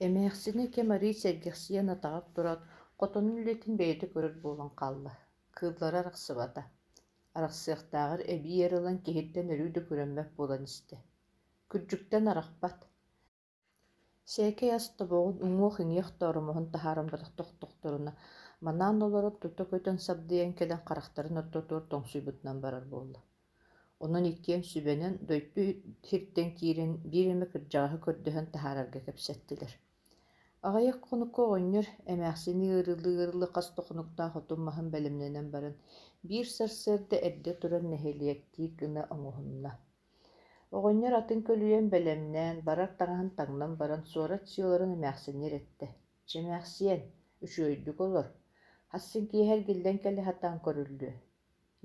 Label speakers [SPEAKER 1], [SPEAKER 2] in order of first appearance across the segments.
[SPEAKER 1] Эмээхсини кемари сэргихсиэн атаҕар турар, хотонун үлэтин бэйэтэ көрөр буолан хаалла. Кыыллара арахсыбата. Арахсыахтааҕар эбии ырылан киһиттэн өрүү да күрэммэп буолан истэ. Күрдьүктэн арахпат. Сээкэй астабоҕун уҥуох иҥиэх торомоһун таһааран батах тохтохторуна, манаан олорон тута көтөн сабдыйан кэлэн харахтарын оттотуор тоҥсуйбутунан барар буолла. Онон иккиэн сүбэнэн дойду хиртэн киирэн биир эмэ кырдьаҕаһы көрдөһөн таһаарарга кэпсэттилэр. Аҕайах хонуко оҕонньор эмээхсини ырылыы хас тохунуктаа хотун маһын бэлэмнэнэн баран, биир сарсыарда эрдэ туран нэһилиэктии гына оҥоһунна. Оҕонньор атын көлүйэн бэлэмнээн, барар таҥаһын таҥнан баран суорат сиолорун эмээхсинньер этэ. «Чэмээхсиэн, үчүөйдүк олор, хассыҥ киэһэр гиллэн кэлэһэтаан көрүллүө.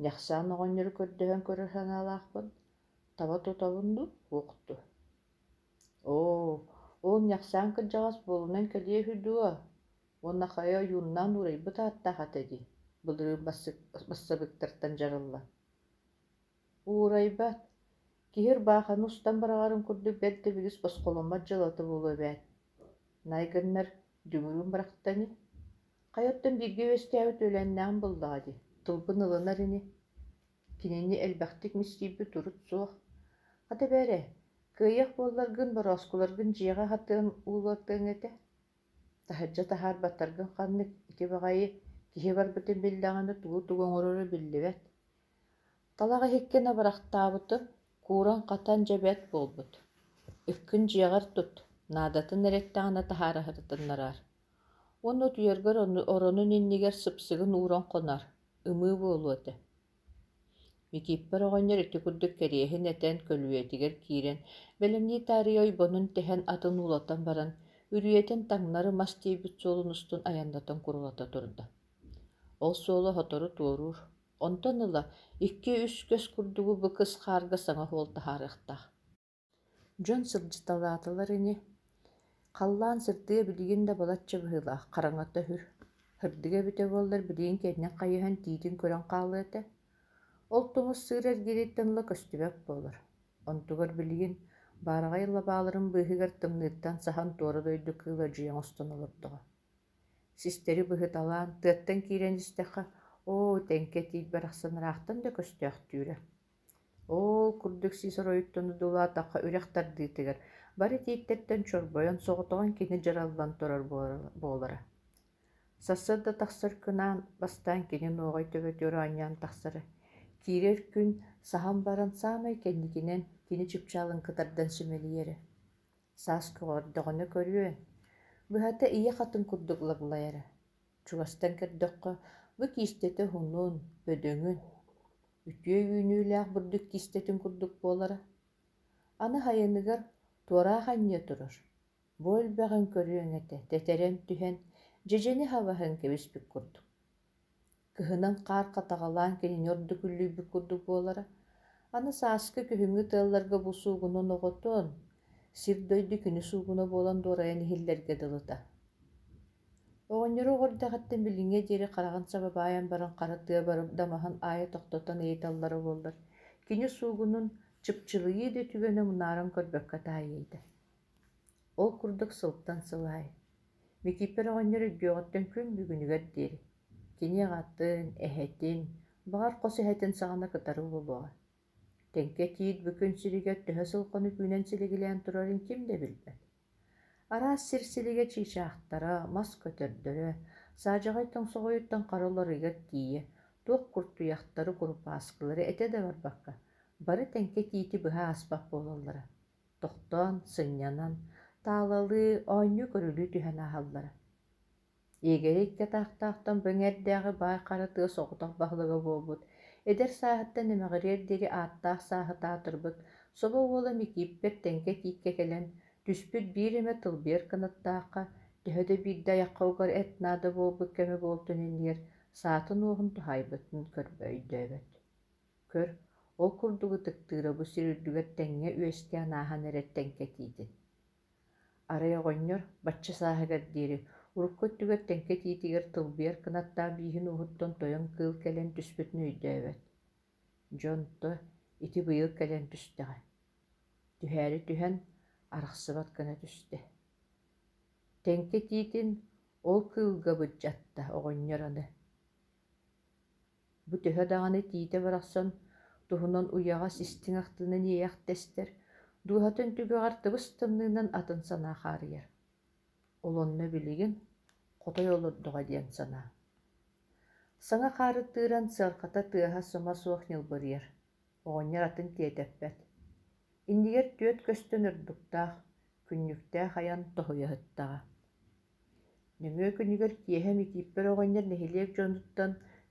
[SPEAKER 1] Ньахсаан оҕонньору көрдөһөн көрөр санаалаахпын, таба тутабын ду, уохту. Оо, ол ньахсаан кырдьаҕас буолунан кэлиэ үһү дуо, уонна хайа юуннаан урайбыт ааттаахат эдии, былырыын бассабыктартан дьарылла. Уурайбат, киһир бааханы устан бараҕарын курдук бэрт эбигис босхоломмат дьылаты буолуо бэт. Найгыннар дүҥүрүүн барахтани, хайоттон бииргэ үөстээбит үлээннэҕин буллаҕа ди, тылбын ылынар ini, кинини элбэхтик мистииппит урут суох. Хата бээрэ, кыайах буолларгын бороскуларгын дьиэҕэ хатыан уулуортыаҥ этэ. Таһырдьа таһаар баттаргын ханнык ити баҕайы киһи барбытын биллэҕинэ тугу тугоҥорору биллибэт. Талах иһиккин абарахтаабытым, кууран хатан дьэбэт буолбут. Ыккын дьиэҕэр тут, наадатын эрэttäҕинэ таһаара сытытыннараар. Уонна утуйаргар оронун иннигэр сыпсыгын ууран хонар, ымыы буолуота. Микииппэр оҕонньор ити курдук кэриэһин этэн көлүөтигэр киирэн, бэлэмнии таарыйа ойбонун тэһэн атын уулатан баран, үрүөтэн таҥнары мас тиийбит суолун устун айаннатан курулата турда. Ол суолу хотору туоруур, онтон ыла 2-3 көс курдугу бу кыс хаарга саҥа хуол таһаарыахтаах. Дьон сылдьыталаатылар ini, халлаан сырдыа билигин да балачча быһыылаах, хараҥата үһүр. Хырдыга эбитэ буоллар билигин кэннэн хайыһан тиитин көрөн хааллыата. Ол тумус сыыр эргирииттэн ыла көстүбэп буолар. Онтугар билигин баарҕа ыллабааларын быыһыгар тымныыттан сахан туора дойду кыыла дьыаҥ устун олордоҕо. Систери быһыталаан, тыаттан киирэн истэххэ, оо, тэҥкэ тиит барахсанараахтан да көстөөхтүүрэ. Ол курдук сис ороюттуну дулаатахха үрэх тардыытыгар, бары тииттерден чорбойон соҕотоҕун кини дьараллан турар буолара. Сассар да тахсар кынаан бастаан кини нуоҕай төбөтүөрү аньяан тахсара. Киирэр күн сахан баран саамай кэнникинэн кини чыпчаалын кытардан сүмэлиэри. Саас кыҕордоҕуну көрүөн, быһата ийэ хатын курдуклаглайара. Чугастан кэрдөххө бу киистэти хунуун, бөдөҥүн, үтүө үүнүүлээх бурдук киистэтин курдук буолара. Аны хайыныгар туораах анньа турар. Бу өлбэҕин көрүөҥ этэ, тэтэрэн түһэн, дьэдьэни хабаһын кэбиспит курдук. Кыһынан хаар хатаҕалаан кинини орду күллүйбүт курдук буолара. Аны сааскы күһүҥҥү тыалларга бу суугунун оҕотуон, сир дойду күнү суугуна буолан дуорайан иһиллэргэ дылыта. Оҕонньору оҕордоҕаттан билиҥҥэ диэри хараҕын сабабааyan баран хара тыа дамаһын аайа тохтотон ыйыталлара буоллар. Кини суугунун чыпчылыйы да түгөнө мунааран көрбөккө таайыйда. Ол курдук сылтан сылаай. Микииппэр оҕонньор үдүөҕөттөн күн бүгүнүгэр диэри. Кини аҕатын, эһэтин, баҕар хос эһэтин саҕана кытары буолуоҕа. Тэҥкэ тиит бүкүн сиригэр төһө сылхону күнэн силигилээн турарын ким да билбэт. Араас сир силигэ чиичаахтара, мас көтөрдөрө, саадьаҕай тоҥсоҕойуттан харыларыгар тиийэ, туох куртуйахтары курупааскылары этэ да барбакка, бары тэҥкэ тиити быһа ааспах буолаллара. Тохтоон, сынньанан, таалалыы, оонньу көрүлүү түһэн ааһаллара. Иэгэрэ икки таахтаахтан бөҥөрдээҕи баай хара тыа соҕутах баһылыга буолбут, эдэр сааһыттан эмэҕириэр диэри ааттаах сааһытаа турбут, соба уола микииппэр тэҥкэ тииккэ кэлэн, түспүт биир эмэ тылбыар кынаттаахха, төһө да биирдэ айаххаугар эт наада буолбут кэмэ буолтун иннигэр саатын уоһун туһайбытын көрбөйдөөбөт. Көр, ол курдугу тыктыыра бу сирүрдүгэр тэҥҥэ үөстээн ааһан эрэр тэҥкэ тиитин. Арай оҕонньор бачча сааһыгар диэри, уруккуттугар тэҥкэ тиитигэр тылбыар кынаттаа бииһин уһуттан тойон кыыл кэлэн түспүт нүүйдөөбөт. Дьонто ити быйыл кэлэн түстэҕэ. Түһээри түһэн арахсыбат гына түстэ. Тенке тиитин ол кыылга быджатта оҕонньораны. Бу төһө даҕаны тиите барахсан туһунан уяҕа систиң ахтыынан иэйэх тестер дуоһатын түгүҕэр тыбыс тымныынан атын санаахаарыйар. Олонно билигин хотой олордоҕа диэн санаа. Саҥа хаарыттыыран сыархата тыаһа сыма суох ньылбырыйар. Оҕонньор атын тиэтэппэт. Иннигэр түөт көстөн ырдуктаах, күннүктээх аян тоһуйаһыттаҕа. Нөҥүө күнүгэр киэһэ микииппэр оҕонньор нэһилиэк дьонуттан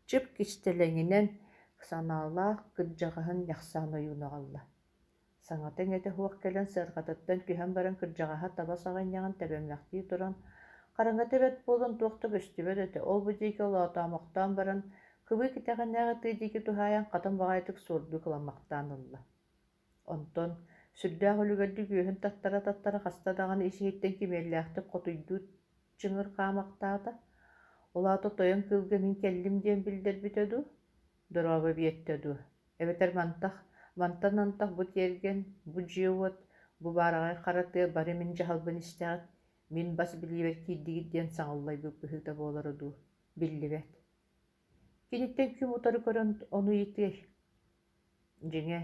[SPEAKER 1] чып кистэлэҥинэн санаалаах кырдьаҕаһын ньахсаан ойуунаҕалла. Саҥатыҥ этэ хуох кэлэн сыархатыттан күһэн баран кырдьаҕаһа таба саҕанньаҕын тэбэмнэхтии туран, хараҥа тэбэт буолан туохта көстүбэт этэ ол бу диэки олоотоомохтоон баран кыбыы китэҕинээҕи тыыдиики туһааyan хатын баҕайытык суордуу кыламмахтаан ылла. Онтон сүрдээх үлүгэрдик үөһүн таттара хаста даҕаны исиһиттэн кимиэллээхтик хотуйдуу чыҥыр хаамахтаата, улаата тойон кыылга мин кэллим диэн билдэрбитэ дуу, дорообо биэттэ дуу, эбэтэр мантан антах бу тиэрген, бу дьиуот, бу баараҕай харатыа бары мин дьаһалбын истээҕит, мин бас билиибэр киирдигит диэн саҥаллайбыт быһыыта буоларо дуу, биллибэт. Киниттэн күм утары көрөн ону итыай. Дьиҥэ,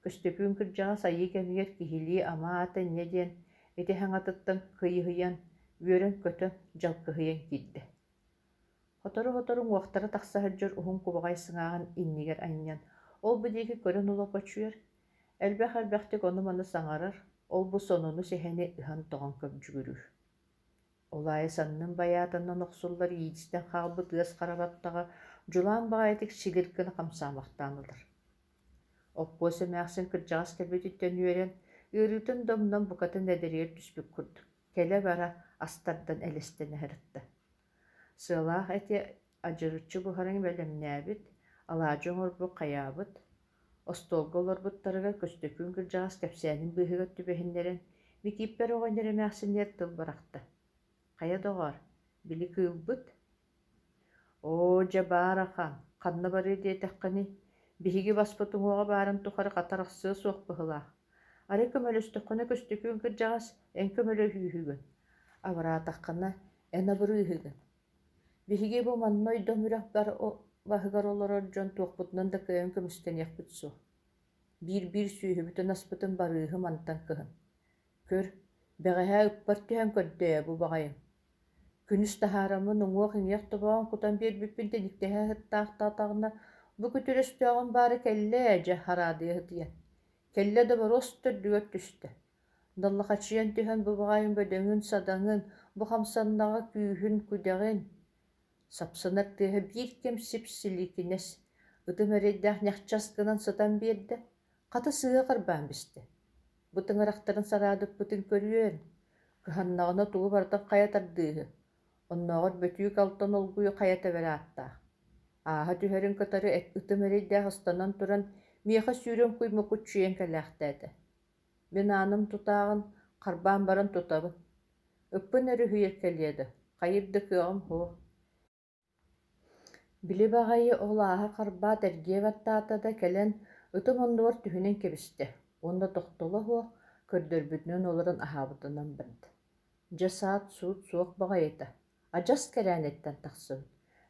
[SPEAKER 1] көстөпүүн кырдьаҕа сайыы кэмигэр киһилии амаата инньэ диэн ити хаҥатыттан кыйыһыйан, үөрэн көтөн дьалкыһыйан киирдэ. Хотору уохтара тахсаһылдьар уһун кубаҕай сыҥааҕын иннигэр анньан, ол бу диэки көрөн улоппочуйар, элбэх-элбэхтик ону маны саҥарар, ол бу сонуну сэһэни ыһан тоҕон көбдьүгүрүү. Улаайы саннын баяатанан охсуллар иитистэн хаалбыт ыас харабаттаҕа дьулаан баҕайытык сигиргына хамсаамахтаан ылар. Оппуо сэмээхсин кырдьаҕас кэлбититтэн үөрэн, ыарыытын домнон букатын эдэриэр түспүк курдук, кэлэ бара астардан элестэнэһэрытта. Сыалаах эти адьырыччы буһарыҥ бэлэмнээбит, алаадьы оҥорбут хайаабыт, остуолга олорбуттарыга көстөкүүн кырдьаҕас кэпсээнин быыһыга түбэһиннэрэн микииппэр оҕонньор эмээхсиннэр тыл барахта. Хая доҕор, били кыылбыт? Оо, дьэ баарахан, ханна барыы диэтэххини, биһиги баспытуҥуоҕа баарын тухары хатарахсыа суох быһылаах. Ары көмөлөстөххүнэ көстөкүүн кырдьаҕас эн көмөлө үһүгүн, абыраатаххына эн абырыыһыгын. Биһиги бу манна ойдом үрэх баһыгар олорор дьон туохпутунан да кыайан көмүскэниэхпит суох. Биир сүүһүбүтүн аспытын барыыһы мантан кыһын. Көр, бэҕэһээ ыппар түһэн көрдөйө бу баҕайым. Күнүс таһаараммын уҥуох иҥиэх тубаҕын кутан биэрбиппин тэниктээһэ ыттаахтаатаҕына бу күтүрөстүөҕүн баары кэллэ эдьэ хараадыйа хытыйан. Кэллэ да борос төрдүгөр түстэ. Даллахачыйан түһэн бу баҕайым бөдөҥүн, садаҥын, бу хамсаннаҕа күүһүн, күдэҕин сапсынар тыаһа биир кэм сип-силикинэс, ытым эрэйдээх ньахчас гынан сытан биэрдэ, хата сыыа харбаан бистэ. Бу тыҥарахтарын сараадыппытын көрүөн, кыһаннаҕына тугу бартан хая тардыыһы, оннооҕор бөтүүк алтан олгуйу хая тэбэрааттаах. Ааһа түһэрин кытары ытым эрэйдээх останан туран миэхэ сүүрэн куймукут чүйэн кэлээхтээдэ. Мин ааным тутааҕын харбаан баран тутабын. Ыппын өрү үйэр кэлиэдэ, хайырды кыаҕым хуо. Били баҕайы олааһа харбаа тэргиэбаттаата кэлэн ытым оннугар түһүнэн кэбистэ. Онда тохтоло хуох көрдөрбүтүнөн олорон аһаабытынан барда. Дьэ саат суут суох баҕайыта, адьас кэрээнэттэн тахсын,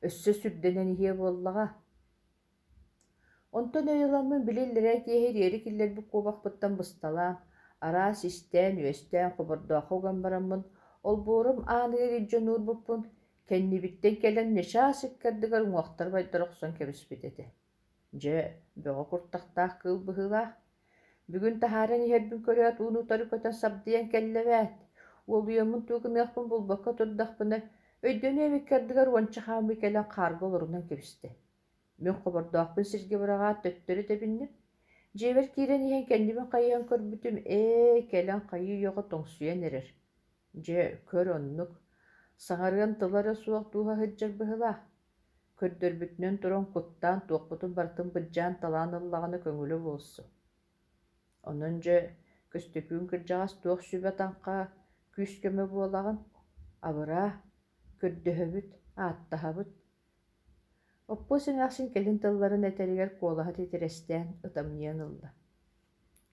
[SPEAKER 1] өссө сүрдэнэн иһиэ буоллаҕа. Онтон өйүламмын билиллэрэ киэһириэри киллэрбит куобахпыттан бысталаан, араа систээн, үөстээн хубардоохха уган бараммын, олбуурум ааныгар илдьэ нуурбуппун, кэннибиттэн кэлэн нэчаа сиккэрдыгар уҥуохтар байдорохсон кэбиспит этэ. Дьэ, бөҕө куртахтаах кыыл быһыылаах. Бүгүн таһааран иһэрбин көрөөт уунутары көтөн сабдыйан кэллэбэät, уолуйаммын туукыныахпын булбакка турдахпына, өйдөнү эбиккэрдыгар уонча хаамый кэлэн хаарга олорунан кэбистэ. Мен хобордоохпун сиргэ быраҕаат төттөрү тэбинним. Дьиэбэр киирэн иһэн кэннибин хайыһан көрбүтүм, кэлэн хайыы үөҕө тоҥсуйан эрэр. Дьэ, көр оннук, саҥарыан тылара суох дууһа сылдьар быһыылаах. Көрдөрбүтүнөн туран куттаан туохпутун бартын быдьаан талаан ыллаҕына көҥүлө буолсу. Онон дьэ, көстөкүүн кырдьаҕас туох сүбэ таҥха күүс көмө буолагын, абыраа, көрдөһөбүт, ааттаһабыт. Оппуо сэмээхсин кэлин тылларын этэригэр куолаһа титирэстээн ытамныйан ылла.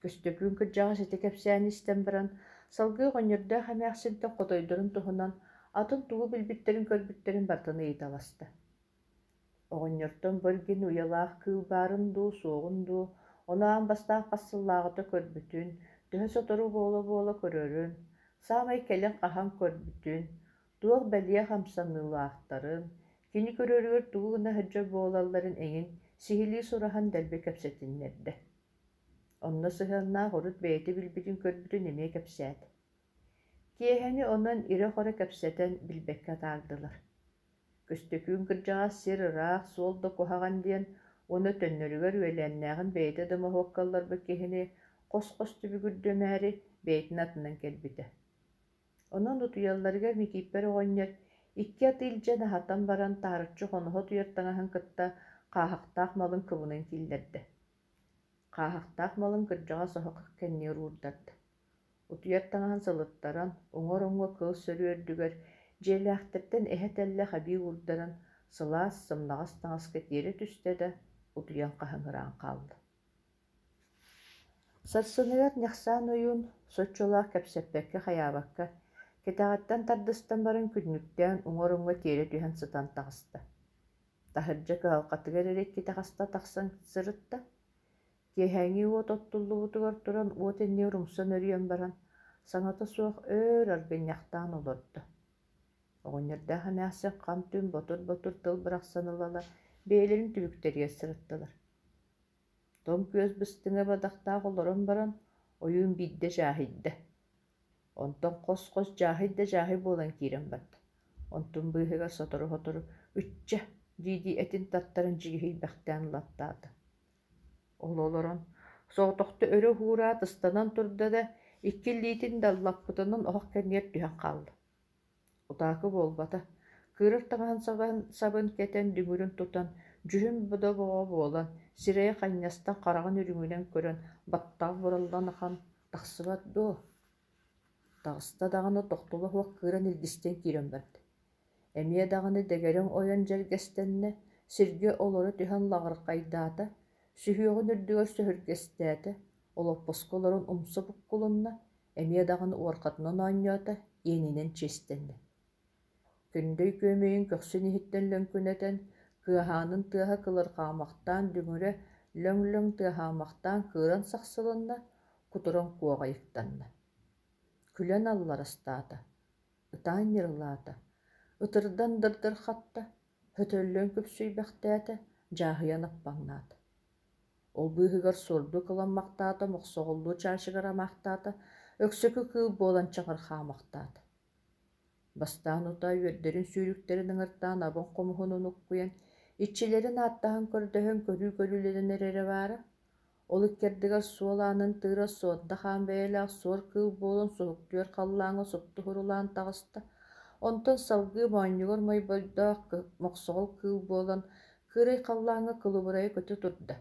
[SPEAKER 1] Көстөкүүн кырдьаҕас ити кэпсээн истэн баран, салгыы оҕонньордоох эмээхсинтэн хотойдорун туһунан атын тугу билбиттерин көрбүттерин бартыны ыйталаста. Оҕонньортон бөлгин уялаах кыылбаарын дуу, суоҕун дуу, онаан бастаах хассыллааҕыта көрбүтүн, төһө сотору буола көрөрүн, саамай кэлэн хаһан көрбүтүн, туох бэлиэ хамсанныылаахтарын, кини көрөрүгөр тугу гына хаджа буолалларын эҥин сиһилии сурахан дэлби кэпсэтиннэрдэ. Онно сыһыаннаах урут бэйэти билбитин көрбүтүн эмиэ кэпсээт. Киэһэни онон ире хоро кэпсэтэн билбэккэ таардылар. Көстөкүүн кырдьаҕас сир ыраах суол да куһаҕан диэн уону төннөрүгөр үөлээннээҕин бэйэтэ дымаһуоккалларбы киһини хос-хос түбүгүрдүмээри бэйэтин атынан кэлбитэ. Онон утуйалларыгар микииппэр оҕонньор икки атыылдьа наһатан баран таарыччы хоноһо туйаттаҥаһын кытта хаахахтаах малын кыбынын киллэрдэ. Хаахахтаах малын кырдьаҕа соһо кэнниэ уруурдарда. Утуйаттаҥаһын сылыттаран, уҥор-уҥҥо кыыс сөрүөрдүгөр дьиэлээхтэртэн эһэ тэллэ хабии уурдаран сылаас сымнаҕас таҥаска тиэри түстэ да утуйан хаһыҥыраан хаалла. Сарсыныгар ньахсаан ойуун соччулаах кэпсэппэккэ хайаабакка кэтэҕэттэн тардыстан баран күннүктээн уҥор-уҥҥо тиэри түһэн сытан таҕыста. Таһырдьа кыһалҕатыгар эрикки таҕыста тахсан сырытта, киэһээҥии уот оттуллубутугар туран уот иннии урумсан өрүйэн баран саҥата суох өөр аргынньахтаан олордо. Оҕонньордаах эмээхсин хам түн ботур тыл бырахсанылала бэйэлэрин түбүктэригэр сырыттылар. Том күөс быстыҥа бадахтаах олорон баран ойуун биирдэ жааһыйда. Онтон хос-хос жааһый буолан киирэн барда. Онтун быыһыгар сотору «Үтчэ» диидии этин таттарын дьигиһийбэхтээн ылаттаата. Ол олорон соҕотохто өрө хуураа тыстанан турда да иккиллиитин даллаппытынан оһох кэнниэр түһэн хаалла. Утаакы буолбата, кыырар таҥаһын сабын кэтэн дүҥүрүн тутан, дьүһүн бодобоҕо буолан, сирэйэ ханньастан хараҕын үрүҥүнэн көрөн баттаах буралланахан тахсыбат дуо. Таҕыста даҕаны тохтула хуох кыыран илгистэн киирэн барда. Эмиэ даҕаны дэгэрэн ойон дьэргэстэннэ, сиргэ олоро түһэн лаҕырхайдаата, сүһүөҕүн үрдүгэр сөһүргэстээтэ, олоппоско олорун умса буккулунна, эмиэ даҕаны уорхатынан оонньоота, иэнинэн чиэстэннэ. Күндөй көмөйүн көхсүн иһиттэн лөҥкүнэтэн, кыаһаанын тыаһа кылырхаамахтаан дүҥүрэ лөҥ тыаһаамахтаан кыыран сахсылынна, кутуран куоҕайыктанна. Күлэн алларастаата, ытаан ньырылаата, ытырдан дырдыр хатта, хөтөллөн күпсүйбэхтээтэ, жааһыйан аппаҥнаата. Ол быыһыгар сурду кыламмахтаата, мохсоҕуллуу чаачыгарамахтаата, өксөкү кыыл буолан чаҥырхаамахтаата. Бастаан утаа үөрдэрин сүүрүктэрин ыҥыртаан абын хомуһун унуккуйан, иччилэрин ааттаһын көрдөһөн көрүү-көрүүлэринэр эрэ баара, ол иккердигэр суолаанын тыыра суодда хаан бэйэлээх суор кыыл буолан суһуктуйар халлааҥҥа супту хурулаан таҕыста, онтон салгыы моонньугар мойбойдоох мохсоҕул кыыл буолан кыырый халлааҥҥа кылыбырайа көтө турда.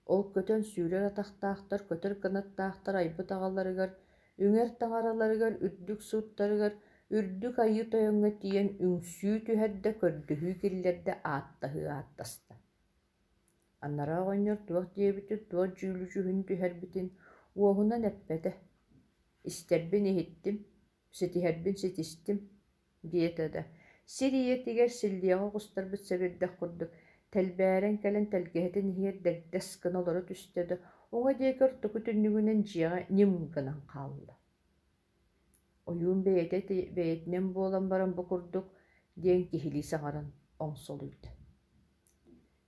[SPEAKER 1] Ол көтөн сүүрэр атахтаахтар, көтөр кынаттаахтар айбыт аҕаларыгар, үҥэр таҥараларыгар, үрдүк сууттарыгар, үрдүк айыы тойоҥҥо тиийэн үҥсүү түһэрдэ көрдөһүү киллэрдэ ааттаһыы ааттаста. Аннара оҕонньор туох диэбитин туох дьүүлүчүһүн түһэрбитин уоһунан эппэтэ. Истэрбин иһиттим, ситиһэрбин ситистим диэтэ да. Сир ийэтигэр силлиэҕэ оҕустарбыт сэбирдэх курдук, тэлбээрэн кэлэн тэлгэһэтин иһиэр дэгдэс гына олоро түстэ да, уҥа диэкэр туку түннүгүнэн дьиэҕэ ньим гынан хаалла. Ойуун бэйэтинэн буолан баран бу курдук диэн киһилии саҥаран оҥсолуйда.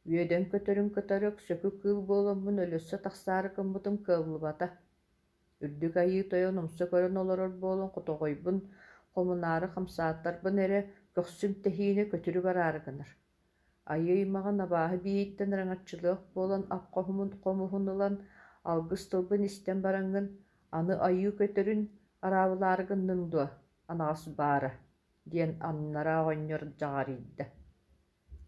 [SPEAKER 1] Үөдөн көтөрүн кытарык сөкү кыыл буоламмун өлөссө тахсаары кыммытым кыаллыбата. Үрдүк айыы тойон умса көрөн олорор буолан хотоҕойбун хомунаары хамсааттарбын эрэ көхсүм тэһиини көтүрү бараарыгынар. Айыы ыймаҕа набааһы биһииттэн ыраҥаччылыах буолан хомуһун ылан алгыс тылбын истэн бараҥҥын, аны айыы көтөрүн араабылаарыгынныҥ дуо, анаҕас баара, диэн аннара оҕонньор дьаҕарыйда.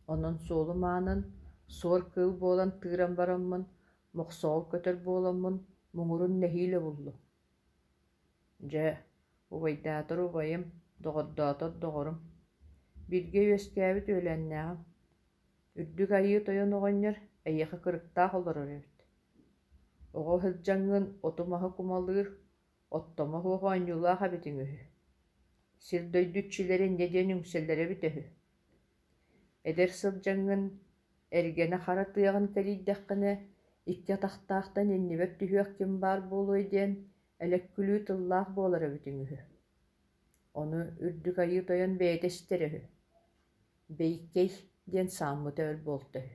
[SPEAKER 1] Онон суолу-маанын суор кыыл буолан тыыран бараммын, мохсоҕул көтөр буоламмын, муҥурун нэһиилэ буллу. Дьэ, убайдаатыр убайым, доҕордоотор доҕорум. Бииргэ үөскээбит үөлээннээҕим. Үрдүк айыы тойон оҕонньор эйиэхэ кырыктаах олорор эбит. Оҕо сылдьаҥҥын отумаһы кумалыыр, оттомо хуох оонньуулаах эбитиҥ үһү. Сирдойдуччилерин неден үңселлере бүтөһү. Эдер сылдьаңҥын эргэне хара тыаҕын кэрийдэххинэ икки атахтаахтан иннибэт түһүөх ким баар буолуой диэн элэккүлүү тыллаах буолара бүтүҥүһү. Ону үрдүк айыы тойон бэйэтэстерэһү. Бэйкэй диэн сааммыта өл буолтоһу.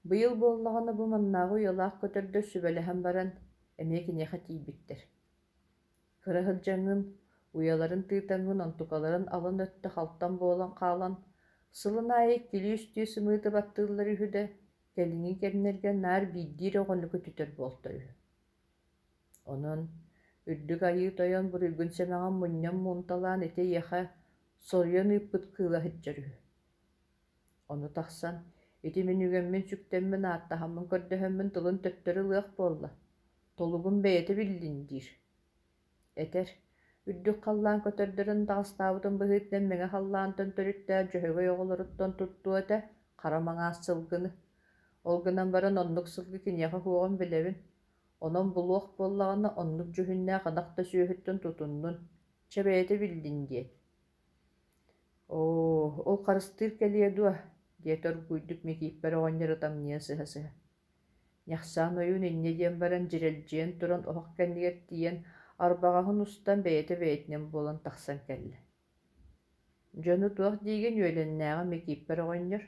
[SPEAKER 1] Быйыл буоллаҕына бу маннааҕы уйалаах көтөрдө сүбэлэһэн баран эмиэ киниэхэ тиийбиттэр. Кыра сылдьаңҥын уяларын тыытаҥҥын онтукаларын алын өттө халтан буолан хаалан сылын аайы кили үстүү сымыыты баттыыллар үһүдэ кэлиҥи кэннэргэ наар бииддиир оҕоннуку түтөр буолтор үһү. Онон үрдүк айыы тойон буруйгун сэмэҕэн мунньан муунталаан ити иэхэ соруйан ыыппыт кыыла сылдьар үһү. Ону тахсан ити мин үгэммин сүктэммин ааттаһаммын көрдөһөммүн тылын төттөрү ылыах буолла. Толугун бэйэти биллин диир. Этэр үрдүк халлаан көтөрдөрөн таҕастаабытын быһыытнан мэҥэ халлаантан төрүттää дьөһөгөй оҕолоруттан туттуота харамаҥаас сылгыны. Ол гынан баран оннук сылгы киниэхэ хуоҕун билэбин. Онон булуох буоллаҕына оннук дьүһүннээх анахта сүөһүттэн тутуннун. Чэбэйэти биллин диэт. «Оо, ол харыстыыр кэлиэ дуо» диэт оргууйдук микииппэр оҕонньор ытамныйа сыһа-сыһа. Ньахсаан ойуун инньэ диэн баран дьирэлдьиэн туран оһох кэннигэр тиийэн арбаҕаһын устан бэйэти-бэйэтинэн буолан тахсан кэллэ. Дьону туох диигин үөлэннээҕэ микииппэр оҕонньор: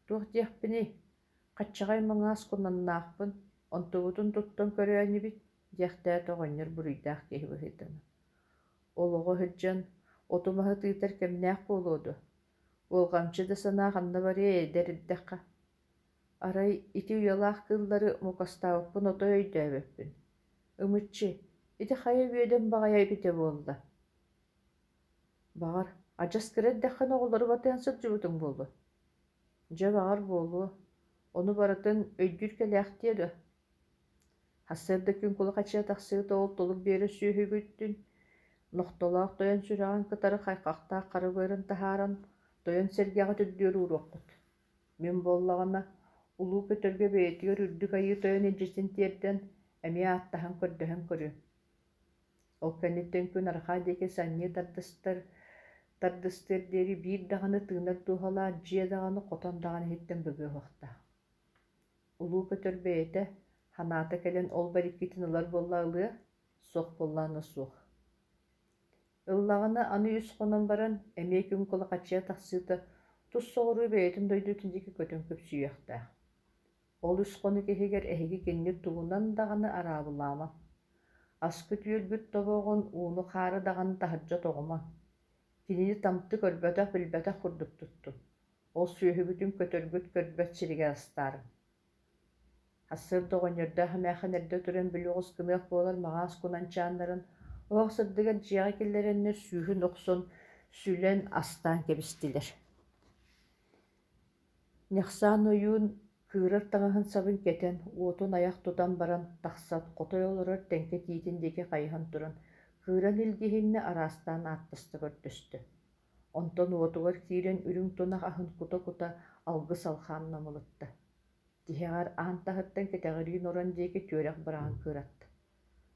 [SPEAKER 1] «Туох диэхпини, хаччаҕай маҥаас кунаннаахпын, онтубутун туттан көрөөнүбит» диэхтэät оҕонньор буруйдаах киһи быһыытына. Олоҕо сылдьан отумаһы тыытар кэмнээх буолуоду. Уолҕамчы да санаа ханна барыа эдэр ирдэххэ. Арай ити уялаах кыыллары мукастаабыппын отой өйдөөбөппүн. Ымыччы, ити хайа үөдэн баҕайа эбитэ буолла. Баҕар, адьас кыраддэххэн оҕолору батыан сылдьыбытыҥ буолу. Дьэ баҕар буолуо, ону барытын өйдүүр кэлээх тиэ дуо. Хассыарда күн кула хачыа тахсыыта ол толук биэрэ сүүһүгүттүн, нохтолоох тойон сүрэҕин кытары хайхахтаах харыгыырын таһааран тойон сэргээҕэ түрдүөр ууруохпут. Мин буоллаҕына улуу көтөргө бэйэтигэр үрдүк айыы тойон илдьитин тиэрдэн эмиэ ааттаһан көрдөһөн көрүөм. Ол кэнниттэн күн арахаа диэки санньыы тардыстыар диэри биир даҕаны тыынар туuһалаан дьиэ даҕаны хотон даҕаны иһиттэн бөбүөҕөхтаах. Улуу көтөрбэйэтэ ханаата кэлэн ол бариккитин ылар буолла ылыа, суох буоллаана суох. Ыллаҕына аны үс хонон баран эмиэ күн кула хачыа тахсыыта тус соҕуруу бэйэтин дойдуутун диэки көтөн көпсүйүөхтээх. Ол үс хону киһигэр эһиги кинник тугунан даҕаны араабылаама. Аскы түөлбүт тобоҕун ууну хаары даҕаны таһырдьа тоҕуман. Кинини тамты көрбөтөх билбэтэх курдук туттум. Ол сүөһүбүтүн көтөрбүт көрбөт сиригэ астаарым. Хассыырда оҕонньордоох эмээхэн эрдэ туран билуоҕус кымыах буолар маҕаас кунанчааннарын оох сырдыгар дьиэҕэ киллэрэннэр сүүһүн охсон сүлэн астаан кэбистилэр. Ньахсаан ойуун кыырар таҥаһын сабын кэтэн, уотун аях тутан баран тахсат хотой олорор тэнгэ тиитин диэки хайыһан туран кыыран илгиһиннэ араастаан ааттаста көрдөстө. Онтон уотугар киирэн үрүҥ тунах аһын кута-кута алгы салхаан намылытта. Тиһэҕэр аан таһыттан кэтэҕирии норон диэки түөрэх быраҕан кыыратта.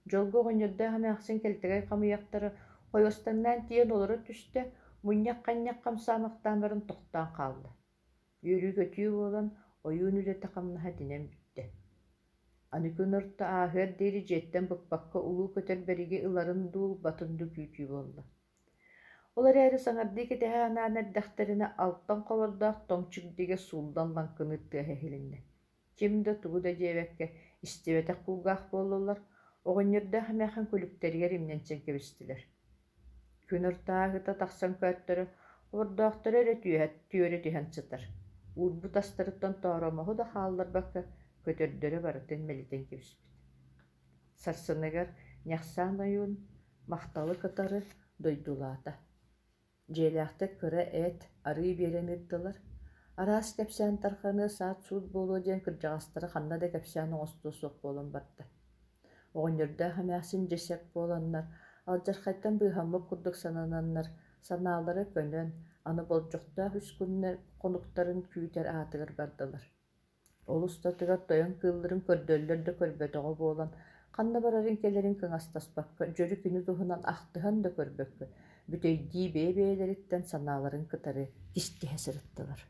[SPEAKER 1] Дьолго оҕонньордоох эмээхсин кэлтэгэй хамыйахтары хойостаннаан тиийэн олоро түстэ мунньах-ханньах хамсаамахтаан баран тохтоон хаалла. Үөрүү көтүү буолан ойуун үлэтэ хамнаһа динэн бүттэ. Аны күн орто ааһыар диэри дьиэттэн быкпакка улуу көтөрбэриги ыларын дуу батынду күүтүү буолла. Олар эрэ саҥардыы кэтэһэ анаан эрдэхтэринэ алттан холордоох тоҥчук дигэ суулдан ланкыны тыаһа эһилиннэ. Ким да тугу да диэбэккэ истибэтэх куугаах буоллулар, оҕонньордоох эмээхэн күлүктэригэр имнэнчэн кэбистилэр. Күн орто ааһыта тахсан көттөрө ордоохтор эрэ түөрэ түһэн сытар. Уурбут астарыттан тооромоһу да хаалларбакка көтөрдөрө барытын мэлитэн кэбиспит. Сарсыныгар ньахсаан ойуун махталы кытары дойдулаата. Дьиэлээхтэ кыра эт арыы биэрэн ыттылар. Араас кэпсээн тарханы саат суут буолуо диэн кырдьаҕастара ханна да кэпсээн оҥостуу суох буолан барда. Оҕонньордоох эмээхсин дьэсэк буоланнар, алдьархайттан быыһаммык курдук санананнар, санаалары көнөн, аны болдьохтоох үс күннэр хонуктарын күүтэр аатыгар бардылар. Ол устатыгар тойон кыылларын көрдөллөр да көрбөтөҕө буолан Ханна барарын келерин кыңастаспакка, жөрү күнү туһунан ахтыһан да көрбөккө, бүтөйдии бээ-бээлериттен санааларын кытары кистиһэ сырыттылар.